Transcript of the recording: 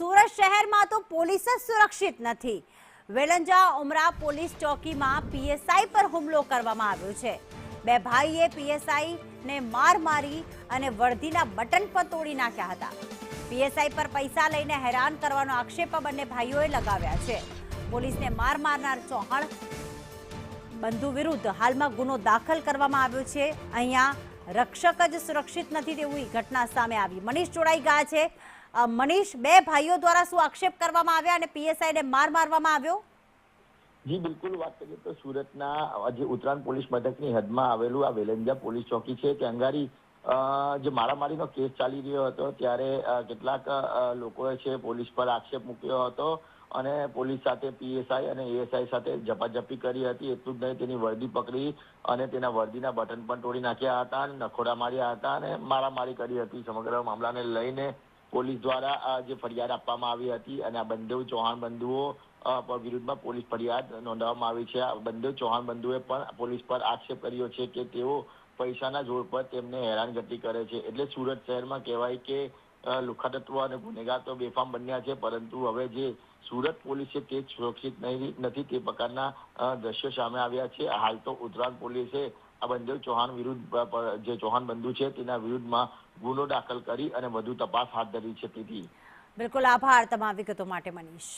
સુરત શહેરમાં તો પોલીસ જ સુરક્ષિત નથી। વેલંજા ઉમરા પોલીસ ચોકીમાં પીએસઆઈ પર હુમલો કરવામાં આવ્યો છે। બે ભાઈએ પીએસઆઈ ને માર મારી અને વર્દીના બટન પણ તોડી નાખ્યા હતા। પીએસઆઈ પર પૈસા લઈને હેરાન કરવાનો આક્ષેપ બંને ભાઈઓએ લગાવ્યા છે। પોલીસને માર મારનાર ચૌહાણ બંધુ વિરુદ્ધ હાલમાં ગુનો દાખલ કરવામાં આવ્યો છે। અહીંયા રક્ષક જ સુરક્ષિત નથી તેવી ઘટના સામે આવી। મનીષ જોડાઈ ગયા છે। મનીષ, બે ભાઈઓ દ્વારા શું આક્ષેપ કરવામાં આવ્યા અને પીએસઆઈ ને માર મારવામાં આવ્યો? જી બિલકુલ, વાત કરીએ તો સુરતના જે ઉત્તરાયણ પોલીસ મથકની હદમાં આવેલું આ વેલંજા પોલીસ ચોકી છે કે અંગારી જે મારામારીનો કેસ ચાલી રહ્યો હતો ત્યારે કેટલાક લોકોએ છે પોલીસ પર આક્ષેપ મૂક્યો હતો અને પોલીસ સાથે પીએસઆઈ અને એએસઆઈ સાથે ઝપાઝપી કરી હતી। એટલું જ નહીં, તેની વર્દી પકડી અને તેના વર્દીના બટન પણ તોડી નાખ્યા હતા અને નખોડા માર્યા હતા અને મારામારી કરી હતી। સમગ્ર મામલાને લઈને પોલીસ દ્વારા જે ફરિયાદ આપવામાં આવી હતી અને આ બંને ચૌહાણ બંધુઓ વિરુદ્ધમાં પોલીસ ફરિયાદ નોંધવામાં આવી છે। આ બંને ચૌહાણ બંધુએ પણ પોલીસ પર આક્ષેપ કર્યો છે કે તેઓ પૈસાના જોર પર તેમને હેરાનગતિ કરે છે। એટલે સુરત શહેરમાં કહેવાય કે લુખ્ખા તત્વો અને ગુનેગાર તો બેફામ બન્યા છે, પરંતુ હવે જે સુરત પોલીસ છે તે સુરક્ષિત નથી તે પ્રકારના દ્રશ્યો સામે આવ્યા છે। હાલ તો ઉત્તરાયણ પોલીસે આ બંને ચૌહાણ વિરુદ્ધ જે ચૌહાણ બંધુ છે તેના વિરુદ્ધમાં ગુનો દાખલ કરી અને વધુ તપાસ હાથ ધરી છે। તેથી બિલકુલ, આભાર તમામ વિગતો માટે મનીષ।